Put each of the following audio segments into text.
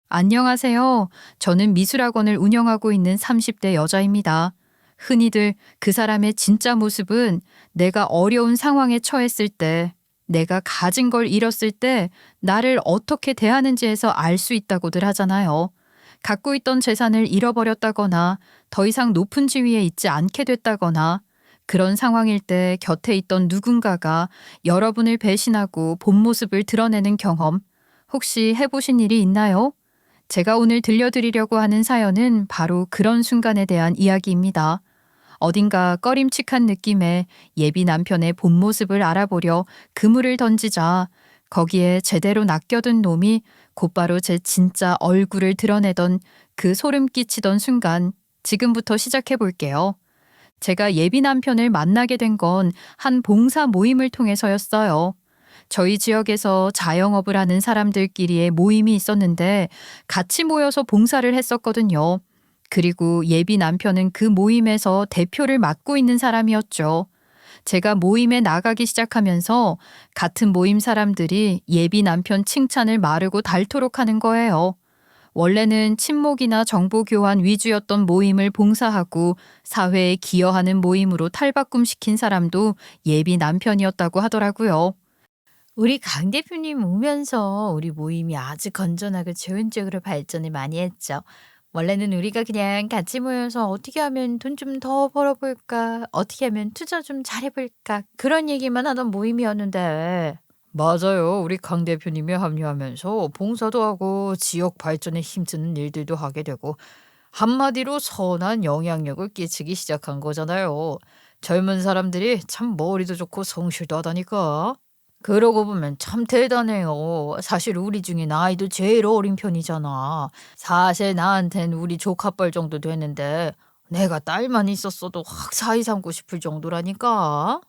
안녕하세요. 저는 미술학원을 운영하고 있는 30대 여자입니다. 흔히들 그 사람의 진짜 모습은 내가 어려운 상황에 처했을 때, 내가 가진 걸 잃었을 때 나를 어떻게 대하는지에서 알 수 있다고들 하잖아요. 갖고 있던 재산을 잃어버렸다거나 더 이상 높은 지위에 있지 않게 됐다거나 그런 상황일 때 곁에 있던 누군가가 여러분을 배신하고 본 모습을 드러내는 경험 혹시 해보신 일이 있나요? 제가 오늘 들려드리려고 하는 사연은 바로 그런 순간에 대한 이야기입니다. 어딘가 꺼림칙한 느낌의 예비 남편의 본 모습을 알아보려 그물을 던지자 거기에 제대로 낚여든 놈이 곧바로 제 진짜 얼굴을 드러내던 그 소름 끼치던 순간, 지금부터 시작해 볼게요. 제가 예비 남편을 만나게 된 건 한 봉사 모임을 통해서였어요. 저희 지역에서 자영업을 하는 사람들끼리의 모임이 있었는데 같이 모여서 봉사를 했었거든요. 그리고 예비 남편은 그 모임에서 대표를 맡고 있는 사람이었죠. 제가 모임에 나가기 시작하면서 같은 모임 사람들이 예비 남편 칭찬을 마르고 닳도록 하는 거예요. 원래는 친목이나 정보 교환 위주였던 모임을 봉사하고 사회에 기여하는 모임으로 탈바꿈시킨 사람도 예비 남편이었다고 하더라고요. 우리 강 대표님 오면서 우리 모임이 아주 건전하고 좋은 쪽으로 발전을 많이 했죠. 원래는 우리가 그냥 같이 모여서 어떻게 하면 돈 좀 더 벌어볼까? 어떻게 하면 투자 좀 잘해볼까? 그런 얘기만 하던 모임이었는데. 맞아요. 우리 강 대표님이 합류하면서 봉사도 하고 지역 발전에 힘쓰는 일들도 하게 되고 한마디로 선한 영향력을 끼치기 시작한 거잖아요. 젊은 사람들이 참 머리도 좋고 성실도 하다니까. 그러고 보면 참 대단해요. 사실 우리 중에 나이도 제일 어린 편이잖아. 사실 나한텐 우리 조카뻘 정도 되는데 내가 딸만 있었어도 확 사이 삼고 싶을 정도라니까.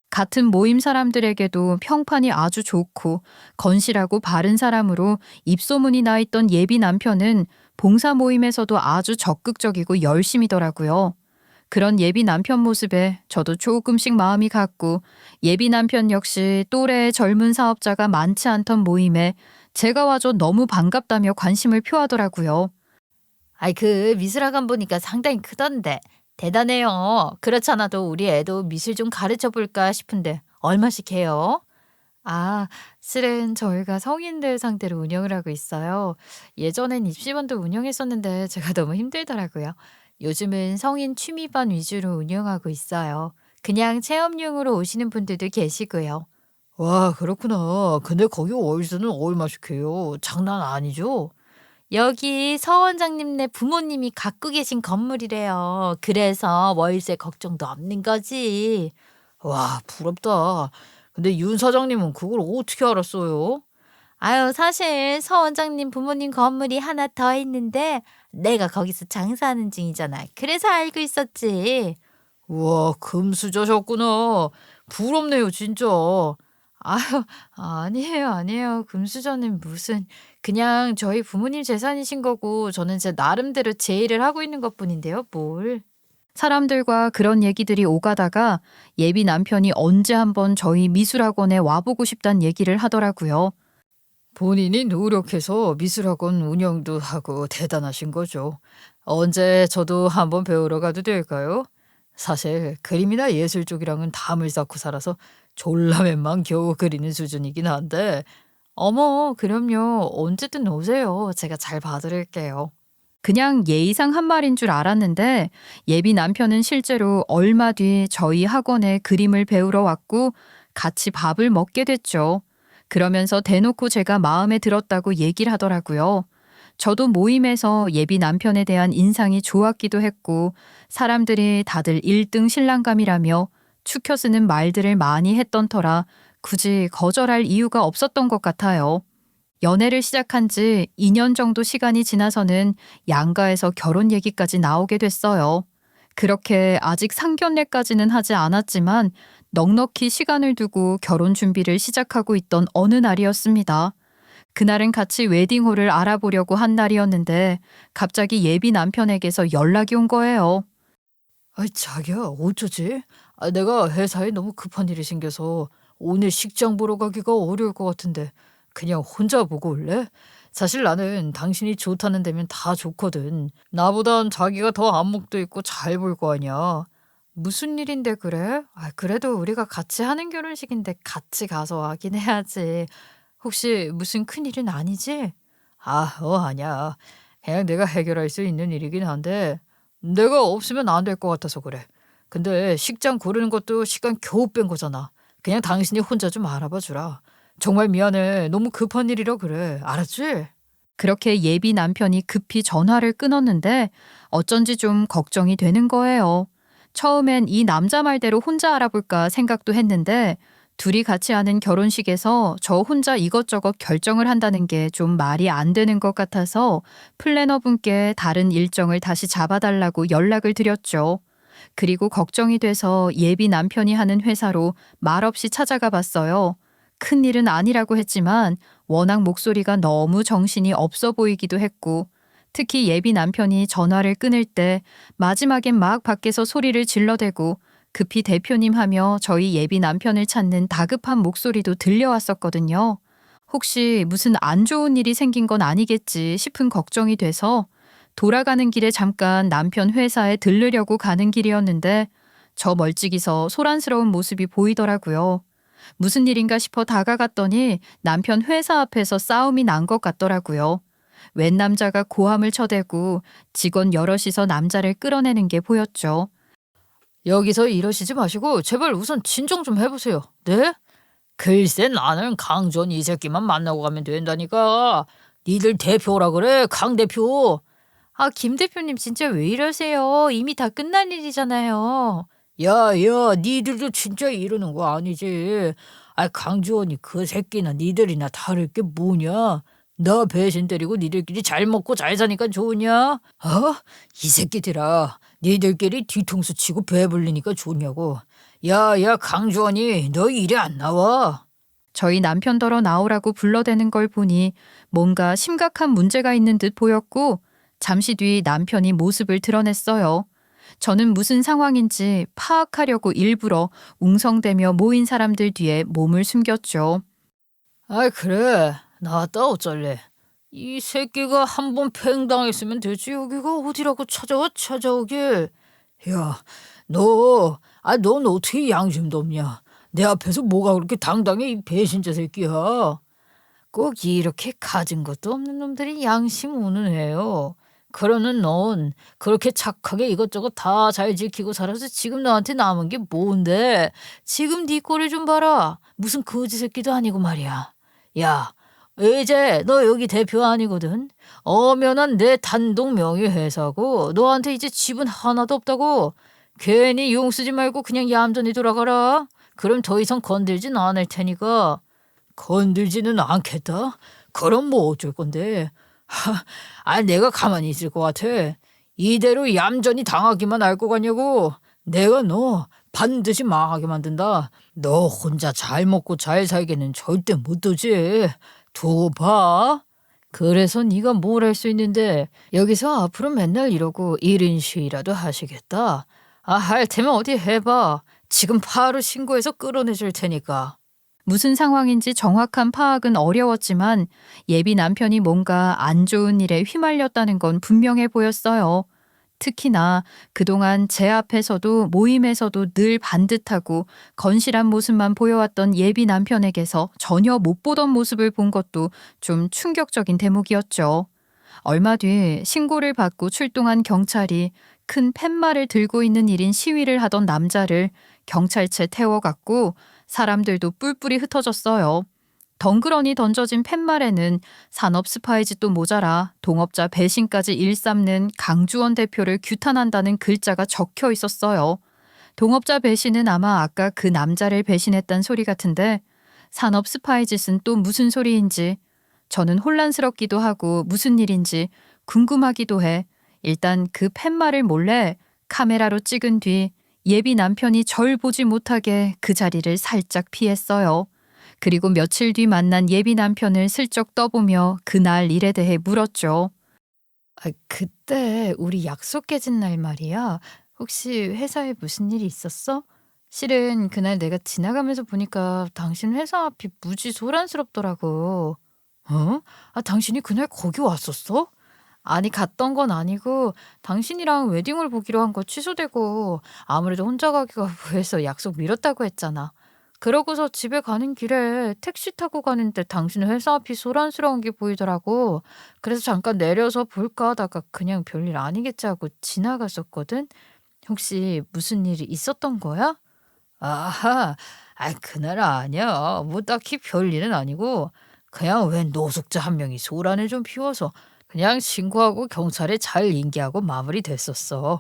같은 모임 사람들에게도 평판이 아주 좋고 건실하고 바른 사람으로 입소문이 나 있던 예비 남편은 봉사 모임에서도 아주 적극적이고 열심이더라고요. 그런 예비 남편 모습에 저도 조금씩 마음이 갔고 예비 남편 역시 또래의 젊은 사업자가 많지 않던 모임에 제가 와줘 너무 반갑다며 관심을 표하더라고요. 아이 그 미술학원 보니까 상당히 크던데. 대단해요. 그렇잖아도 우리 애도 미술 좀 가르쳐 볼까 싶은데 얼마씩 해요? 아, 실은 저희가 성인들 상대로 운영을 하고 있어요. 예전엔 입시반도 운영했었는데 제가 너무 힘들더라고요. 요즘은 성인 취미반 위주로 운영하고 있어요. 그냥 체험용으로 오시는 분들도 계시고요. 와, 그렇구나. 근데 거기 월세는 얼마씩 해요? 장난 아니죠? 여기 서 원장님네 부모님이 갖고 계신 건물이래요. 그래서 월세 걱정도 없는 거지. 와, 부럽다. 근데 윤 사장님은 그걸 어떻게 알았어요? 아유, 사실 서 원장님 부모님 건물이 하나 더 있는데 내가 거기서 장사하는 중이잖아. 그래서 알고 있었지. 우와, 금수저셨구나. 부럽네요, 진짜. 아유, 아니에요, 아니에요. 금수저는 무슨. 그냥 저희 부모님 재산이신 거고 저는 제 나름대로 제 일을 하고 있는 것뿐인데요, 뭘. 사람들과 그런 얘기들이 오가다가 예비 남편이 언제 한번 저희 미술학원에 와보고 싶단 얘기를 하더라고요. 본인이 노력해서 미술학원 운영도 하고 대단하신 거죠. 언제 저도 한번 배우러 가도 될까요? 사실 그림이나 예술 쪽이랑은 담을 쌓고 살아서 졸라맨만 겨우 그리는 수준이긴 한데. 어머, 그럼요. 언제든 오세요. 제가 잘 봐드릴게요. 그냥 예의상 한 말인 줄 알았는데 예비 남편은 실제로 얼마 뒤 저희 학원에 그림을 배우러 왔고 같이 밥을 먹게 됐죠. 그러면서 대놓고 제가 마음에 들었다고 얘기를 하더라고요. 저도 모임에서 예비 남편에 대한 인상이 좋았기도 했고 사람들이 다들 1등 신랑감이라며 추켜 쓰는 말들을 많이 했던 터라 굳이 거절할 이유가 없었던 것 같아요. 연애를 시작한 지 2년 정도 시간이 지나서는 양가에서 결혼 얘기까지 나오게 됐어요. 그렇게 아직 상견례까지는 하지 않았지만 넉넉히 시간을 두고 결혼 준비를 시작하고 있던 어느 날이었습니다. 그날은 같이 웨딩홀을 알아보려고 한 날이었는데 갑자기 예비 남편에게서 연락이 온 거예요. 아이, 자기야, 어쩌지? 내가 회사에 너무 급한 일이 생겨서 오늘 식장 보러 가기가 어려울 것 같은데 그냥 혼자 보고 올래? 사실 나는 당신이 좋다는 데면 다 좋거든. 나보단 자기가 더 안목도 있고 잘 볼 거 아니야. 무슨 일인데 그래? 아, 그래도 우리가 같이 하는 결혼식인데 같이 가서 하긴 해야지. 혹시 무슨 큰일은 아니지? 아니야. 그냥 내가 해결할 수 있는 일이긴 한데 내가 없으면 안 될 것 같아서 그래. 근데 식장 고르는 것도 시간 겨우 뺀 거잖아. 그냥 당신이 혼자 좀 알아봐 주라. 정말 미안해. 너무 급한 일이라 그래. 알았지? 그렇게 예비 남편이 급히 전화를 끊었는데 어쩐지 좀 걱정이 되는 거예요. 처음엔 이 남자 말대로 혼자 알아볼까 생각도 했는데 둘이 같이 하는 결혼식에서 저 혼자 이것저것 결정을 한다는 게 좀 말이 안 되는 것 같아서 플래너분께 다른 일정을 다시 잡아달라고 연락을 드렸죠. 그리고 걱정이 돼서 예비 남편이 하는 회사로 말없이 찾아가 봤어요. 큰일은 아니라고 했지만 워낙 목소리가 너무 정신이 없어 보이기도 했고 특히 예비 남편이 전화를 끊을 때 마지막엔 막 밖에서 소리를 질러대고 급히 대표님 하며 저희 예비 남편을 찾는 다급한 목소리도 들려왔었거든요. 혹시 무슨 안 좋은 일이 생긴 건 아니겠지 싶은 걱정이 돼서 돌아가는 길에 잠깐 남편 회사에 들르려고 가는 길이었는데 저 멀찍이서 소란스러운 모습이 보이더라고요. 무슨 일인가 싶어 다가갔더니 남편 회사 앞에서 싸움이 난 것 같더라고요. 웬 남자가 고함을 쳐대고 직원 여럿이서 남자를 끌어내는 게 보였죠. 여기서 이러시지 마시고 제발 우선 진정 좀 해보세요. 네? 글쎄 나는 강전 이 새끼만 만나고 가면 된다니까. 니들 대표라 그래, 강 대표. 아, 김 대표님 진짜 왜 이러세요? 이미 다 끝난 일이잖아요. 야, 니들도 진짜 이러는 거 아니지. 아, 강주원이 그 새끼나 니들이나 다를 게 뭐냐? 나 배신 때리고 니들끼리 잘 먹고 잘 사니까 좋으냐? 이 새끼들아, 니들끼리 뒤통수 치고 배불리니까 좋냐고. 야, 강주원이 너 일에 안 나와? 저희 남편더러 나오라고 불러대는 걸 보니 뭔가 심각한 문제가 있는 듯 보였고 잠시 뒤 남편이 모습을 드러냈어요. 저는 무슨 상황인지 파악하려고 일부러 웅성대며 모인 사람들 뒤에 몸을 숨겼죠. 아이 그래, 나왔다 어쩔래. 이 새끼가 한 번 팽당했으면 되지. 여기가 어디라고 찾아오길. 야, 넌 어떻게 양심도 없냐? 내 앞에서 뭐가 그렇게 당당해, 이 배신자 새끼야. 꼭 이렇게 가진 것도 없는 놈들이 양심 운운해요. 그러는 넌 그렇게 착하게 이것저것 다 잘 지키고 살아서 지금 너한테 남은 게 뭔데? 지금 네 꼴을 좀 봐라. 무슨 거지 새끼도 아니고 말이야. 야, 이제 너 여기 대표 아니거든. 엄연한 내 단독 명의회사고 너한테 이제 지분 하나도 없다고. 괜히 용 쓰지 말고 그냥 얌전히 돌아가라. 그럼 더 이상 건들진 않을 테니까. 건들지는 않겠다. 그럼 뭐 어쩔 건데. 내가 가만히 있을 것 같아. 이대로 얌전히 당하기만 할 것 같냐고. 내가 너 반드시 망하게 만든다. 너 혼자 잘 먹고 잘 살기는 절대 못 두지. 두고 봐. 그래서 네가 뭘 할 수 있는데 여기서 앞으로 맨날 이러고 1인 시위라도 하시겠다. 할 테면 어디 해봐. 지금 바로 신고해서 끌어내줄 테니까. 무슨 상황인지 정확한 파악은 어려웠지만 예비 남편이 뭔가 안 좋은 일에 휘말렸다는 건 분명해 보였어요. 특히나 그동안 제 앞에서도 모임에서도 늘 반듯하고 건실한 모습만 보여왔던 예비 남편에게서 전혀 못 보던 모습을 본 것도 좀 충격적인 대목이었죠. 얼마 뒤 신고를 받고 출동한 경찰이 큰 팻말을 들고 있는 일인 시위를 하던 남자를 경찰차에 태워갔고 사람들도 뿔뿔이 흩어졌어요. 덩그러니 던져진 팻말에는 산업 스파이짓도 모자라 동업자 배신까지 일삼는 강주원 대표를 규탄한다는 글자가 적혀 있었어요. 동업자 배신은 아마 아까 그 남자를 배신했단 소리 같은데 산업 스파이짓은 또 무슨 소리인지 저는 혼란스럽기도 하고 무슨 일인지 궁금하기도 해. 일단 그 팻말을 몰래 카메라로 찍은 뒤 예비 남편이 절 보지 못하게 그 자리를 살짝 피했어요. 그리고 며칠 뒤 만난 예비 남편을 슬쩍 떠보며 그날 일에 대해 물었죠. 그때 우리 약속 깨진 날 말이야. 혹시 회사에 무슨 일이 있었어? 실은 그날 내가 지나가면서 보니까 당신 회사 앞이 무지 소란스럽더라고. 어? 당신이 그날 거기 왔었어? 아니, 갔던 건 아니고 당신이랑 웨딩홀 보기로 한 거 취소되고 아무래도 혼자 가기가 뭐해서 약속 미뤘다고 했잖아. 그러고서 집에 가는 길에 택시 타고 가는데 당신 회사 앞이 소란스러운 게 보이더라고. 그래서 잠깐 내려서 볼까 하다가 그냥 별일 아니겠지 하고 지나갔었거든. 혹시 무슨 일이 있었던 거야? 아하, 그날 아니야. 뭐 딱히 별일은 아니고 그냥 웬 노숙자 한 명이 소란을 좀 피워서 그냥 신고하고 경찰에 잘 인계하고 마무리됐었어.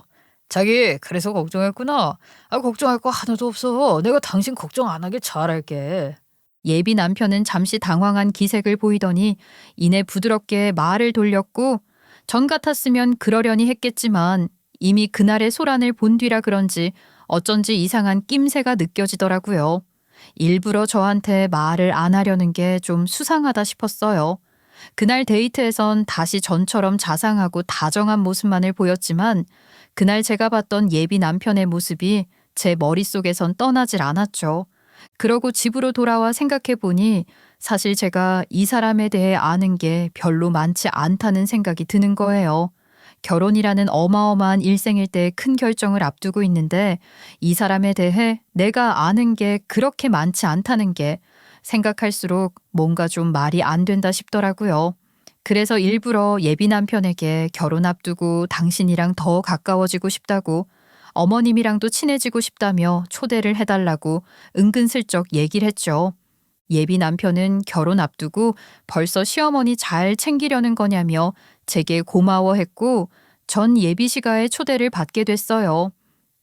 자기 그래서 걱정했구나. 걱정할 거 하나도 없어. 내가 당신 걱정 안 하게 잘할게. 예비 남편은 잠시 당황한 기색을 보이더니 이내 부드럽게 말을 돌렸고 전 같았으면 그러려니 했겠지만 이미 그날의 소란을 본 뒤라 그런지 어쩐지 이상한 낌새가 느껴지더라고요. 일부러 저한테 말을 안 하려는 게 좀 수상하다 싶었어요. 그날 데이트에선 다시 전처럼 자상하고 다정한 모습만을 보였지만 그날 제가 봤던 예비 남편의 모습이 제 머릿속에선 떠나질 않았죠. 그러고 집으로 돌아와 생각해 보니 사실 제가 이 사람에 대해 아는 게 별로 많지 않다는 생각이 드는 거예요. 결혼이라는 어마어마한 일생일 때 큰 결정을 앞두고 있는데 이 사람에 대해 내가 아는 게 그렇게 많지 않다는 게 생각할수록 뭔가 좀 말이 안 된다 싶더라고요. 그래서 일부러 예비 남편에게 결혼 앞두고 당신이랑 더 가까워지고 싶다고 어머님이랑도 친해지고 싶다며 초대를 해달라고 은근슬쩍 얘기를 했죠. 예비 남편은 결혼 앞두고 벌써 시어머니 잘 챙기려는 거냐며 제게 고마워했고 전 예비 시가의 초대를 받게 됐어요.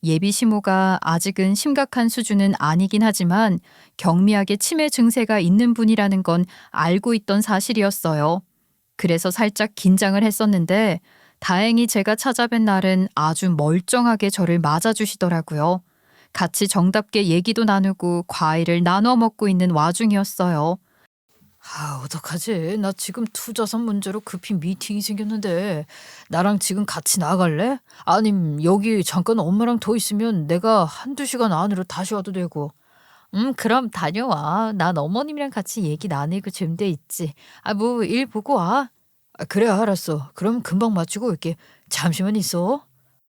예비 시모가 아직은 심각한 수준은 아니긴 하지만 경미하게 치매 증세가 있는 분이라는 건 알고 있던 사실이었어요. 그래서 살짝 긴장을 했었는데 다행히 제가 찾아뵌 날은 아주 멀쩡하게 저를 맞아주시더라고요. 같이 정답게 얘기도 나누고 과일을 나눠 먹고 있는 와중이었어요. 어떡하지? 나 지금 투자선 문제로 급히 미팅이 생겼는데 나랑 지금 같이 나갈래? 아님 여기 잠깐 엄마랑 더 있으면 내가 한두 시간 안으로 다시 와도 되고. 그럼 다녀와. 난 어머님이랑 같이 얘기 나누고 좀 돼 있지. 뭐 일 보고 와. 그래, 알았어. 그럼 금방 마치고 올게. 잠시만 있어.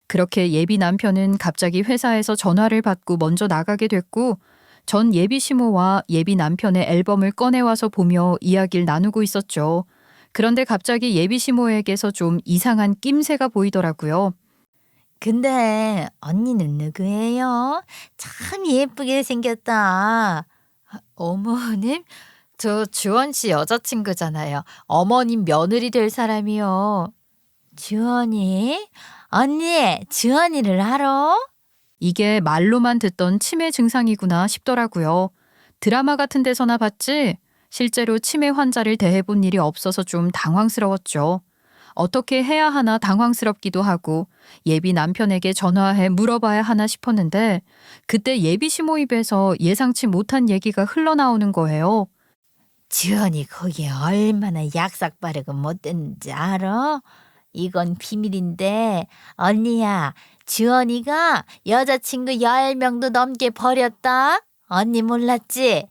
그렇게 예비 남편은 갑자기 회사에서 전화를 받고 먼저 나가게 됐고 전 예비 시모와 예비 남편의 앨범을 꺼내와서 보며 이야기를 나누고 있었죠. 그런데 갑자기 예비 시모에게서 좀 이상한 낌새가 보이더라고요. 근데 언니는 누구예요? 참 예쁘게 생겼다. 어머님? 저 주원 씨 여자친구잖아요. 어머님 며느리 될 사람이요. 주원이? 언니, 주원이를 알아? 이게 말로만 듣던 치매 증상이구나 싶더라고요. 드라마 같은 데서나 봤지 실제로 치매 환자를 대해본 일이 없어서 좀 당황스러웠죠. 어떻게 해야 하나 당황스럽기도 하고 예비 남편에게 전화해 물어봐야 하나 싶었는데 그때 예비 시모 입에서 예상치 못한 얘기가 흘러나오는 거예요. 주원이 거기에 얼마나 약삭 빠르고 못됐는지 알아? 이건 비밀인데 언니야, 주원이가 여자친구 10명도 넘게 버렸다. 언니 몰랐지?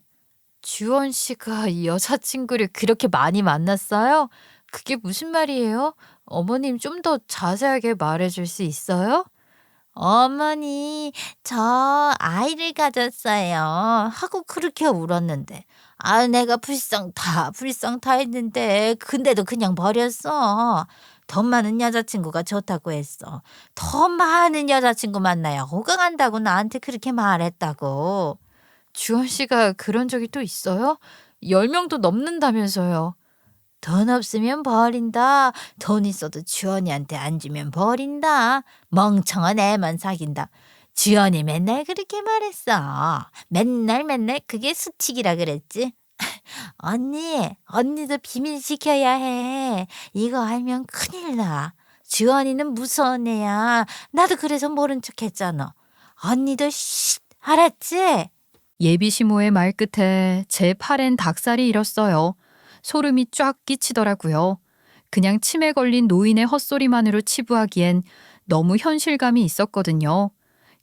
주원 씨가 여자친구를 그렇게 많이 만났어요? 그게 무슨 말이에요? 어머님 좀 더 자세하게 말해줄 수 있어요? 어머니, 저 아이를 가졌어요. 하고 그렇게 울었는데. 내가 불쌍 다 했는데, 근데도 그냥 버렸어. 더 많은 여자친구가 좋다고 했어. 더 많은 여자친구 만나야 호강한다고 나한테 그렇게 말했다고. 주원 씨가 그런 적이 또 있어요? 10명도 넘는다면서요. 돈 없으면 버린다. 돈 있어도 주원이한테 안 주면 버린다. 멍청한 애만 사귄다. 주원이 맨날 그렇게 말했어. 맨날 그게 수칙이라 그랬지. 언니도 비밀 지켜야 해. 이거 알면 큰일 나. 주원이는 무서운 애야. 나도 그래서 모른 척 했잖아. 언니도 쉿, 알았지? 예비 시모의 말 끝에 제 팔엔 닭살이 일었어요. 소름이 쫙 끼치더라고요. 그냥 치매 걸린 노인의 헛소리만으로 치부하기엔 너무 현실감이 있었거든요.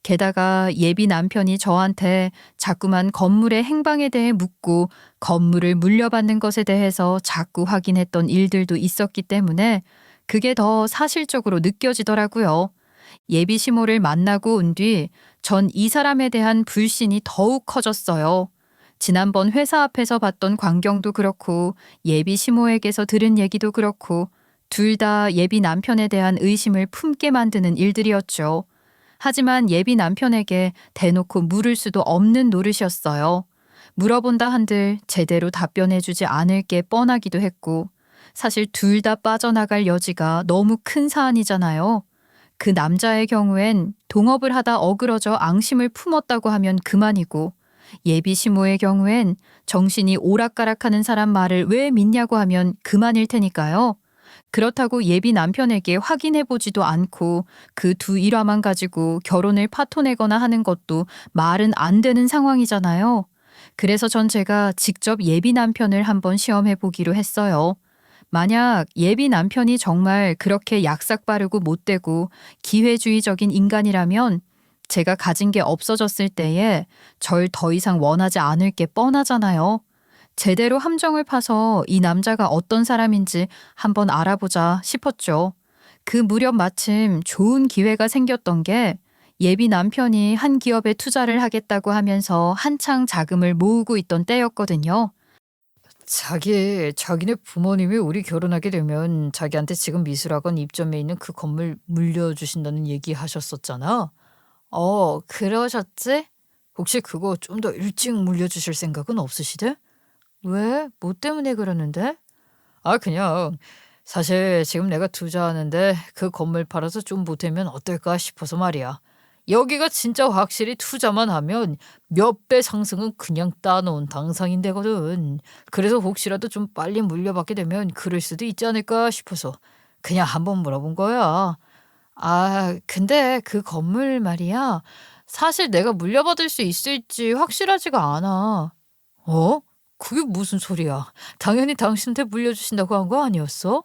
게다가 예비 남편이 저한테 자꾸만 건물의 행방에 대해 묻고 건물을 물려받는 것에 대해서 자꾸 확인했던 일들도 있었기 때문에 그게 더 사실적으로 느껴지더라고요. 예비 시모를 만나고 온 뒤 전 이 사람에 대한 불신이 더욱 커졌어요. 지난번 회사 앞에서 봤던 광경도 그렇고 예비 시모에게서 들은 얘기도 그렇고 둘 다 예비 남편에 대한 의심을 품게 만드는 일들이었죠. 하지만 예비 남편에게 대놓고 물을 수도 없는 노릇이었어요. 물어본다 한들 제대로 답변해주지 않을 게 뻔하기도 했고 사실 둘 다 빠져나갈 여지가 너무 큰 사안이잖아요. 그 남자의 경우엔 동업을 하다 어그러져 앙심을 품었다고 하면 그만이고 예비 시모의 경우엔 정신이 오락가락하는 사람 말을 왜 믿냐고 하면 그만일 테니까요. 그렇다고 예비 남편에게 확인해보지도 않고 그 두 일화만 가지고 결혼을 파토내거나 하는 것도 말은 안 되는 상황이잖아요. 그래서 전 제가 직접 예비 남편을 한번 시험해보기로 했어요. 만약 예비 남편이 정말 그렇게 약삭 빠르고 못되고 기회주의적인 인간이라면 제가 가진 게 없어졌을 때에 절 더 이상 원하지 않을 게 뻔하잖아요. 제대로 함정을 파서 이 남자가 어떤 사람인지 한번 알아보자 싶었죠. 그 무렵 마침 좋은 기회가 생겼던 게 예비 남편이 한 기업에 투자를 하겠다고 하면서 한창 자금을 모으고 있던 때였거든요. 자기네 부모님이 우리 결혼하게 되면 자기한테 지금 미술학원 입점해 있는 그 건물 물려주신다는 얘기 하셨었잖아. 그러셨지? 혹시 그거 좀 더 일찍 물려주실 생각은 없으시대? 왜? 뭐 때문에 그러는데? 그냥 사실 지금 내가 투자하는데 그 건물 팔아서 좀 보태면 어떨까 싶어서 말이야. 여기가 진짜 확실히 투자만 하면 몇 배 상승은 그냥 따놓은 당상인데거든. 그래서 혹시라도 좀 빨리 물려받게 되면 그럴 수도 있지 않을까 싶어서 그냥 한번 물어본 거야. 근데 그 건물 말이야. 사실 내가 물려받을 수 있을지 확실하지가 않아. 어? 그게 무슨 소리야? 당연히 당신한테 물려주신다고 한 거 아니었어?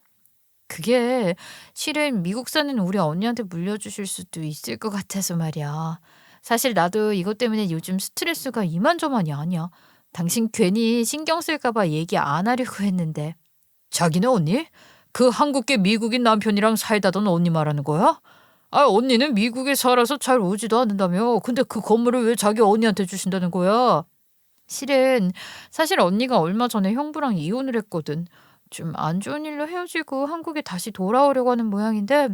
그게 실은 미국 사는 우리 언니한테 물려주실 수도 있을 것 같아서 말이야. 사실 나도 이것 때문에 요즘 스트레스가 이만저만이 아니야. 당신 괜히 신경 쓸까 봐 얘기 안 하려고 했는데. 자기네 언니? 그 한국계 미국인 남편이랑 살다던 언니 말하는 거야? 언니는 미국에 살아서 잘 오지도 않는다며. 근데 그 건물을 왜 자기 언니한테 주신다는 거야? 실은 사실 언니가 얼마 전에 형부랑 이혼을 했거든. 좀 안 좋은 일로 헤어지고 한국에 다시 돌아오려고 하는 모양인데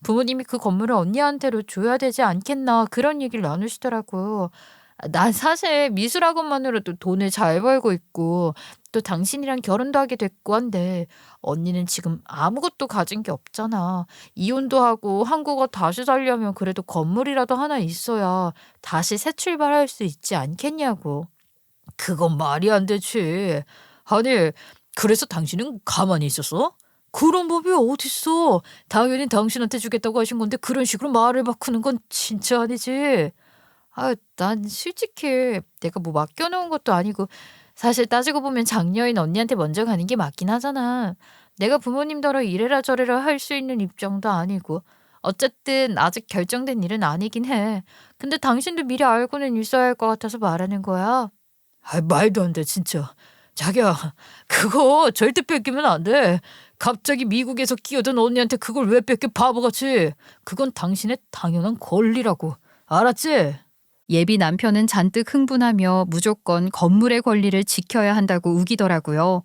부모님이 그 건물을 언니한테로 줘야 되지 않겠나 그런 얘기를 나누시더라고. 난 사실 미술학원만으로도 돈을 잘 벌고 있고 또 당신이랑 결혼도 하게 됐고 한데 언니는 지금 아무것도 가진 게 없잖아. 이혼도 하고 한국어 다시 살려면 그래도 건물이라도 하나 있어야 다시 새 출발할 수 있지 않겠냐고. 그건 말이 안 되지. 아니, 그래서 당신은 가만히 있었어? 그런 법이 어딨어. 당연히 당신한테 주겠다고 하신 건데 그런 식으로 말을 바꾸는 건 진짜 아니지. 난 솔직히 내가 뭐 맡겨놓은 것도 아니고 사실 따지고 보면 장녀인 언니한테 먼저 가는 게 맞긴 하잖아. 내가 부모님더러 이래라 저래라 할 수 있는 입장도 아니고 어쨌든 아직 결정된 일은 아니긴 해. 근데 당신도 미리 알고는 있어야 할 것 같아서 말하는 거야. 말도 안 돼, 진짜. 자기야, 그거 절대 뺏기면 안 돼. 갑자기 미국에서 끼어든 언니한테 그걸 왜 뺏겨 바보같이. 그건 당신의 당연한 권리라고. 알았지? 예비 남편은 잔뜩 흥분하며 무조건 건물의 권리를 지켜야 한다고 우기더라고요.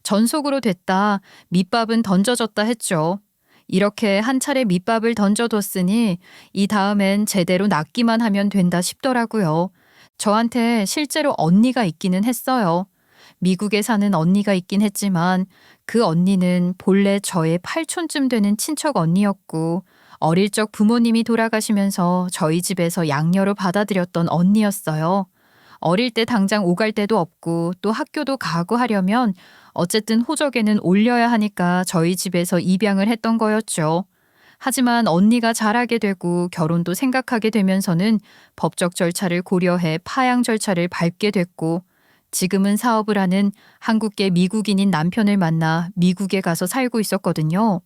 전속으로 됐다. 밑밥은 던져졌다 했죠. 이렇게 한 차례 밑밥을 던져뒀으니 이 다음엔 제대로 낚기만 하면 된다 싶더라고요. 저한테 실제로 언니가 있기는 했어요. 미국에 사는 언니가 있긴 했지만 그 언니는 본래 저의 팔촌쯤 되는 친척 언니였고 어릴 적 부모님이 돌아가시면서 저희 집에서 양녀로 받아들였던 언니였어요. 어릴 때 당장 오갈 데도 없고 또 학교도 가고 하려면 어쨌든 호적에는 올려야 하니까 저희 집에서 입양을 했던 거였죠. 하지만 언니가 자라게 되고 결혼도 생각하게 되면서는 법적 절차를 고려해 파양 절차를 밟게 됐고 지금은 사업을 하는 한국계 미국인인 남편을 만나 미국에 가서 살고 있었거든요.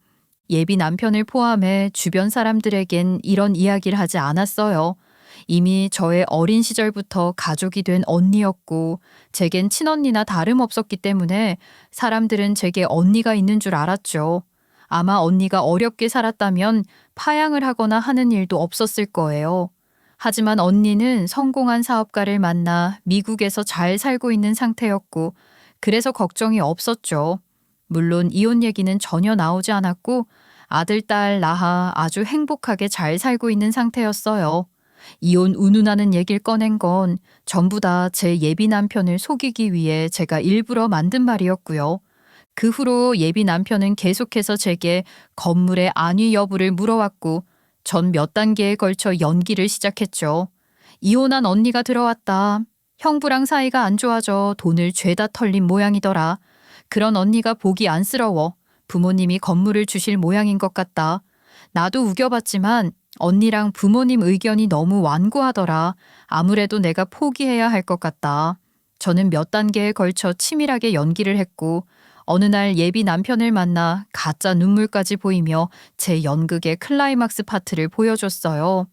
예비 남편을 포함해 주변 사람들에겐 이런 이야기를 하지 않았어요. 이미 저의 어린 시절부터 가족이 된 언니였고 제겐 친언니나 다름없었기 때문에 사람들은 제게 언니가 있는 줄 알았죠. 아마 언니가 어렵게 살았다면 파양을 하거나 하는 일도 없었을 거예요. 하지만 언니는 성공한 사업가를 만나 미국에서 잘 살고 있는 상태였고 그래서 걱정이 없었죠. 물론 이혼 얘기는 전혀 나오지 않았고 아들, 딸 낳아 아주 행복하게 잘 살고 있는 상태였어요. 이혼 운운하는 얘기를 꺼낸 건 전부 다 제 예비 남편을 속이기 위해 제가 일부러 만든 말이었고요. 그 후로 예비 남편은 계속해서 제게 건물의 안위 여부를 물어왔고 전 몇 단계에 걸쳐 연기를 시작했죠. 이혼한 언니가 들어왔다. 형부랑 사이가 안 좋아져 돈을 죄다 털린 모양이더라. 그런 언니가 보기 안쓰러워. 부모님이 건물을 주실 모양인 것 같다. 나도 우겨봤지만 언니랑 부모님 의견이 너무 완고하더라. 아무래도 내가 포기해야 할 것 같다. 저는 몇 단계에 걸쳐 치밀하게 연기를 했고 어느 날 예비 남편을 만나 가짜 눈물까지 보이며 제 연극의 클라이막스 파트를 보여줬어요.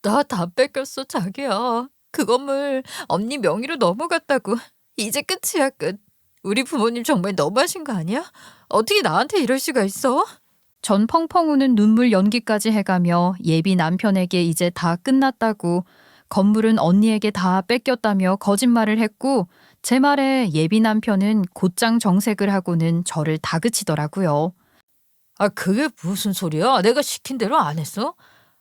나 다 뺏겼어, 자기야. 그 건물 언니 명의로 넘어갔다고. 이제 끝이야, 끝. 우리 부모님 정말 너무하신 거 아니야? 어떻게 나한테 이럴 수가 있어? 전 펑펑 우는 눈물 연기까지 해가며 예비 남편에게 이제 다 끝났다고 건물은 언니에게 다 뺏겼다며 거짓말을 했고 제 말에 예비 남편은 곧장 정색을 하고는 저를 다그치더라고요. 아, 그게 무슨 소리야? 내가 시킨 대로 안 했어?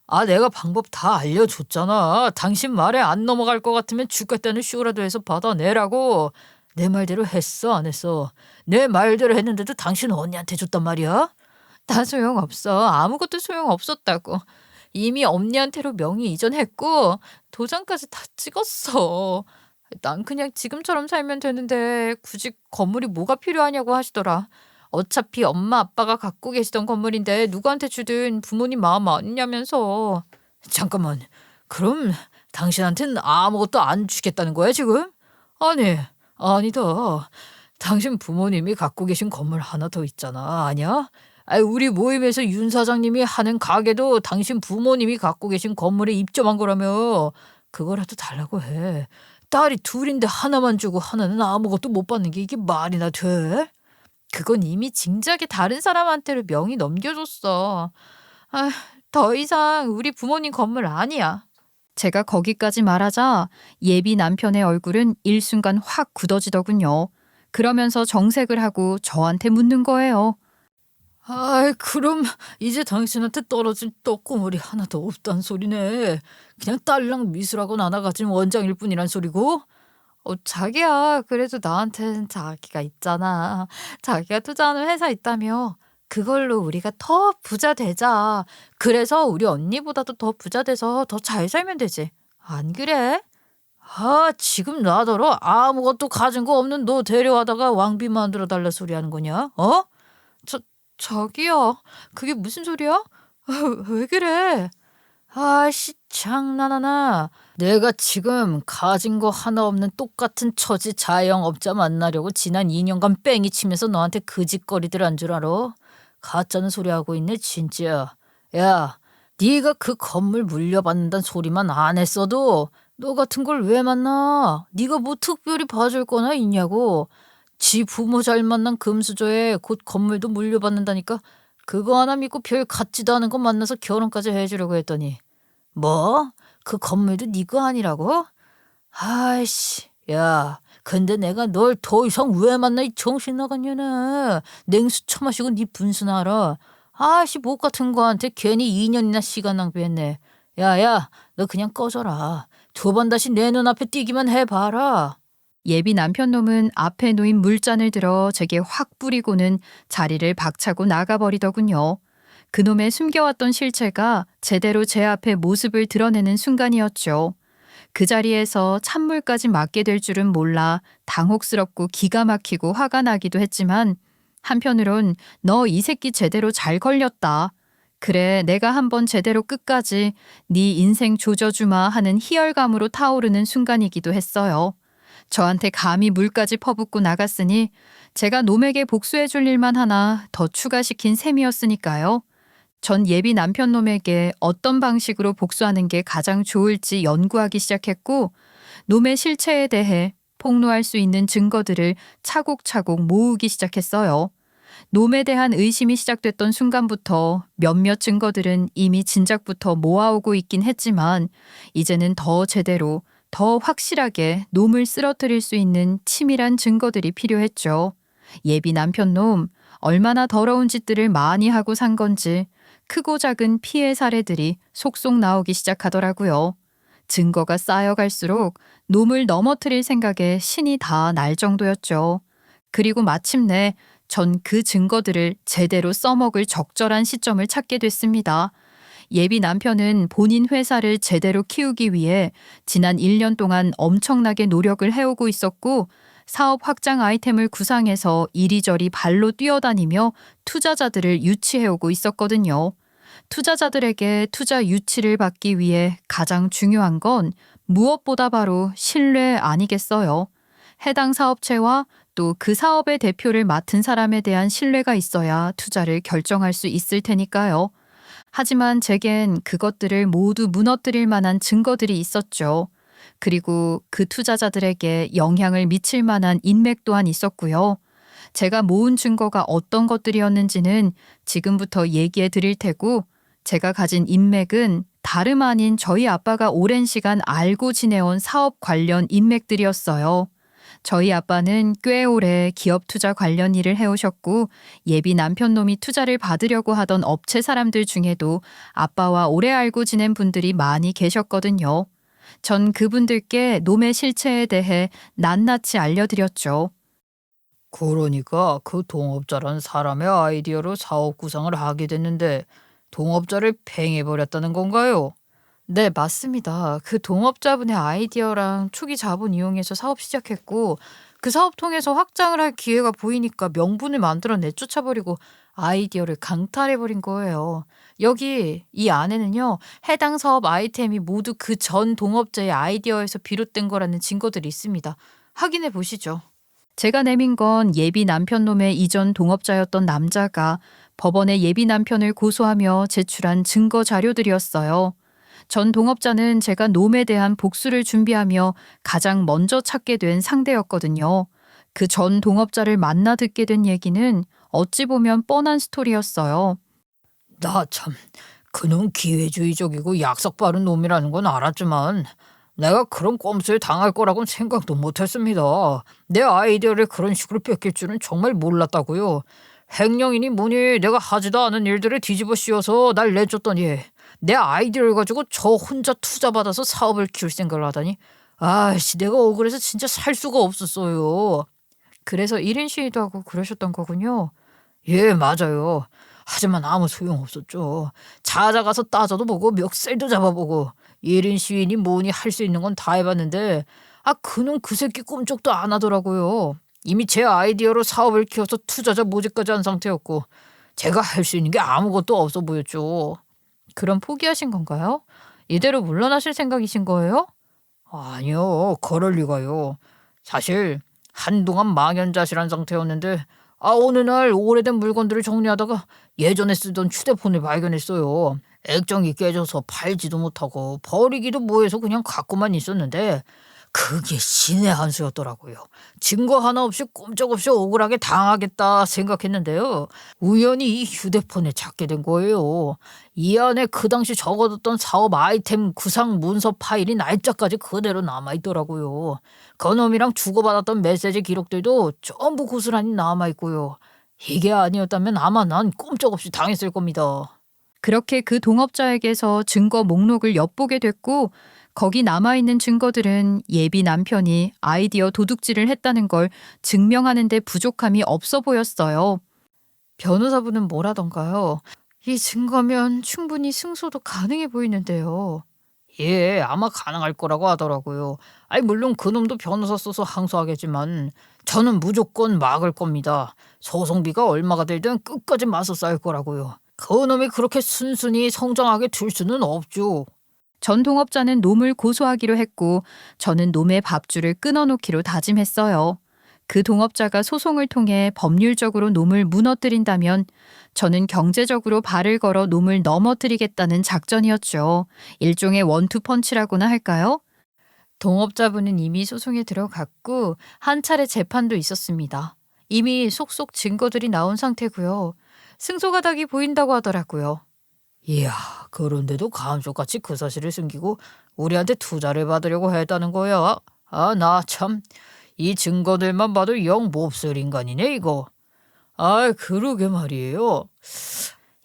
아, 내가 방법 다 알려줬잖아. 당신 말에 안 넘어갈 것 같으면 죽겠다는 쇼라도 해서 받아내라고. 내 말대로 했어, 안 했어? 내 말대로 했는데도 당신 언니한테 줬단 말이야? 다 소용없어. 아무것도 소용없었다고. 이미 언니한테로 명의 이전했고 도장까지 다 찍었어. 난 그냥 지금처럼 살면 되는데 굳이 건물이 뭐가 필요하냐고 하시더라. 어차피 엄마 아빠가 갖고 계시던 건물인데 누구한테 주든 부모님 마음 아니냐면서. 잠깐만. 그럼 당신한테는 아무것도 안 주겠다는 거야 지금? 아니, 아니다. 당신 부모님이 갖고 계신 건물 하나 더 있잖아. 아니야? 아이, 우리 모임에서 윤 사장님이 하는 가게도 당신 부모님이 갖고 계신 건물에 입점한 거라며. 그거라도 달라고 해. 딸이 둘인데 하나만 주고 하나는 아무것도 못 받는 게 이게 말이나 돼? 그건 이미 진작에 다른 사람한테로 명의 넘겨줬어. 아, 더 이상 우리 부모님 건물 아니야. 제가 거기까지 말하자 예비 남편의 얼굴은 일순간 확 굳어지더군요. 그러면서 정색을 하고 저한테 묻는 거예요. 아이, 그럼 이제 당신한테 떨어진 떡고물이 하나도 없단 소리네. 그냥 딸랑 미술학원 하나 가진 원장일 뿐이란 소리고? 자기야, 그래도 나한텐 자기가 있잖아. 자기가 투자하는 회사 있다며. 그걸로 우리가 더 부자 되자. 그래서 우리 언니보다도 더 부자 돼서 더 잘 살면 되지. 안 그래? 아, 지금 나더러 아무것도 가진 거 없는 너 데려와다가 왕비 만들어 달라 소리 하는 거냐? 어? 자기야, 그게 무슨 소리야? 왜 그래? 아씨, 장난하나. 내가 지금 가진 거 하나 없는 똑같은 처지 자영업자 만나려고 지난 2년간 뺑이 치면서 너한테 그 짓거리들 한 줄 알아? 가짜는 소리 하고 있네 진짜. 야, 네가 그 건물 물려받는다는 소리만 안 했어도 너 같은 걸 왜 만나? 네가 뭐 특별히 봐줄 거나 있냐고. 지 부모 잘 만난 금수저에 곧 건물도 물려받는다니까. 그거 하나 믿고 별 같지도 않은 거 만나서 결혼까지 해주려고 했더니 뭐? 그 건물도 네 거 아니라고? 아이씨, 야, 근데 내가 널 더 이상 왜 만나 이 정신 나간 년아. 냉수 처마시고 네 분수나 알아. 아이씨, 못 같은 거한테 괜히 2년이나 시간 낭비했네. 야야, 너 그냥 꺼져라. 두 번 다시 내 눈앞에 띄기만 해봐라. 예비 남편 놈은 앞에 놓인 물잔을 들어 제게 확 뿌리고는 자리를 박차고 나가버리더군요. 그놈의 숨겨왔던 실체가 제대로 제 앞에 모습을 드러내는 순간이었죠. 그 자리에서 찬물까지 맞게 될 줄은 몰라 당혹스럽고 기가 막히고 화가 나기도 했지만 한편으론 너 이 새끼 제대로 잘 걸렸다. 그래, 내가 한번 제대로 끝까지 네 인생 조져주마 하는 희열감으로 타오르는 순간이기도 했어요. 저한테 감히 물까지 퍼붓고 나갔으니 제가 놈에게 복수해 줄 일만 하나 더 추가시킨 셈이었으니까요. 전 예비 남편 놈에게 어떤 방식으로 복수하는 게 가장 좋을지 연구하기 시작했고, 놈의 실체에 대해 폭로할 수 있는 증거들을 차곡차곡 모으기 시작했어요. 놈에 대한 의심이 시작됐던 순간부터 몇몇 증거들은 이미 진작부터 모아오고 있긴 했지만, 이제는 더 제대로, 더 확실하게 놈을 쓰러뜨릴 수 있는 치밀한 증거들이 필요했죠. 예비 남편 놈, 얼마나 더러운 짓들을 많이 하고 산 건지 크고 작은 피해 사례들이 속속 나오기 시작하더라고요. 증거가 쌓여갈수록 놈을 넘어뜨릴 생각에 신이 다 날 정도였죠. 그리고 마침내 전 그 증거들을 제대로 써먹을 적절한 시점을 찾게 됐습니다. 예비 남편은 본인 회사를 제대로 키우기 위해 지난 1년 동안 엄청나게 노력을 해오고 있었고, 사업 확장 아이템을 구상해서 이리저리 발로 뛰어다니며 투자자들을 유치해오고 있었거든요. 투자자들에게 투자 유치를 받기 위해 가장 중요한 건 무엇보다 바로 신뢰 아니겠어요? 해당 사업체와 또 그 사업의 대표를 맡은 사람에 대한 신뢰가 있어야 투자를 결정할 수 있을 테니까요. 하지만 제겐 그것들을 모두 무너뜨릴 만한 증거들이 있었죠. 그리고 그 투자자들에게 영향을 미칠 만한 인맥 또한 있었고요. 제가 모은 증거가 어떤 것들이었는지는 지금부터 얘기해 드릴 테고, 제가 가진 인맥은 다름 아닌 저희 아빠가 오랜 시간 알고 지내온 사업 관련 인맥들이었어요. 저희 아빠는 꽤 오래 기업 투자 관련 일을 해오셨고, 예비 남편 놈이 투자를 받으려고 하던 업체 사람들 중에도 아빠와 오래 알고 지낸 분들이 많이 계셨거든요. 전 그분들께 놈의 실체에 대해 낱낱이 알려드렸죠. 그러니까 그 동업자라는 사람의 아이디어로 사업 구상을 하게 됐는데 동업자를 팽해버렸다는 건가요? 네, 맞습니다. 그 동업자분의 아이디어랑 초기 자본 이용해서 사업 시작했고, 그 사업 통해서 확장을 할 기회가 보이니까 명분을 만들어 내쫓아버리고 아이디어를 강탈해버린 거예요. 여기 이 안에는요, 해당 사업 아이템이 모두 그 전 동업자의 아이디어에서 비롯된 거라는 증거들이 있습니다. 확인해 보시죠. 제가 내민 건 예비 남편 놈의 이전 동업자였던 남자가 법원에 예비 남편을 고소하며 제출한 증거 자료들이었어요. 전 동업자는 제가 놈에 대한 복수를 준비하며 가장 먼저 찾게 된 상대였거든요. 그 전 동업자를 만나 듣게 된 얘기는 어찌 보면 뻔한 스토리였어요. 나 참, 그놈 기회주의적이고 약삭 빠른 놈이라는 건 알았지만 내가 그런 꼼수에 당할 거라고는 생각도 못했습니다. 내 아이디어를 그런 식으로 뺏길 줄은 정말 몰랐다고요. 횡령이니 뭐니 내가 하지도 않은 일들을 뒤집어 씌워서 날 내줬더니 내 아이디어를 가지고 저 혼자 투자 받아서 사업을 키울 생각을 하다니, 아이씨, 내가 억울해서 진짜 살 수가 없었어요. 그래서 1인 시위도 하고 그러셨던 거군요. 예, 맞아요. 하지만 아무 소용없었죠. 찾아가서 따져도 보고 멱살도 잡아보고 1인 시위니 뭐니 할 수 있는 건 다 해봤는데 그놈 그 새끼 꿈쩍도 안 하더라고요. 이미 제 아이디어로 사업을 키워서 투자자 모집까지 한 상태였고 제가 할 수 있는 게 아무것도 없어 보였죠. 그럼 포기하신 건가요? 이대로 물러나실 생각이신 거예요? 아니요, 그럴 리가요. 사실 한동안 망연자실한 상태였는데 어느 날 오래된 물건들을 정리하다가 예전에 쓰던 휴대폰을 발견했어요. 액정이 깨져서 팔지도 못하고 버리기도 뭐해서 그냥 갖고만 있었는데 그게 신의 한 수였더라고요. 증거 하나 없이 꼼짝없이 억울하게 당하겠다 생각했는데요. 우연히 이 휴대폰을 찾게 된 거예요. 이 안에 그 당시 적어뒀던 사업 아이템 구상 문서 파일이 날짜까지 그대로 남아있더라고요. 그놈이랑 주고받았던 메시지 기록들도 전부 고스란히 남아있고요. 이게 아니었다면 아마 난 꼼짝없이 당했을 겁니다. 그렇게 그 동업자에게서 증거 목록을 엿보게 됐고, 거기 남아있는 증거들은 예비 남편이 아이디어 도둑질을 했다는 걸 증명하는 데 부족함이 없어 보였어요. 변호사분은 뭐라던가요? 이 증거면 충분히 승소도 가능해 보이는데요. 예, 아마 가능할 거라고 하더라고요. 물론 그놈도 변호사 써서 항소하겠지만 저는 무조건 막을 겁니다. 소송비가 얼마가 들든 끝까지 맞서 싸울 거라고요. 그놈이 그렇게 순순히 성장하게 둘 수는 없죠. 전 동업자는 놈을 고소하기로 했고, 저는 놈의 밥줄을 끊어놓기로 다짐했어요. 그 동업자가 소송을 통해 법률적으로 놈을 무너뜨린다면 저는 경제적으로 발을 걸어 놈을 넘어뜨리겠다는 작전이었죠. 일종의 원투펀치라고나 할까요? 동업자분은 이미 소송에 들어갔고 한 차례 재판도 있었습니다. 이미 속속 증거들이 나온 상태고요. 승소가 닥이 보인다고 하더라고요. 이야, 그런데도 감쪽같이 그 사실을 숨기고 우리한테 투자를 받으려고 했다는 거야. 아, 나 참, 이 증거들만 봐도 영 몹쓸 인간이네, 이거. 아, 그러게 말이에요.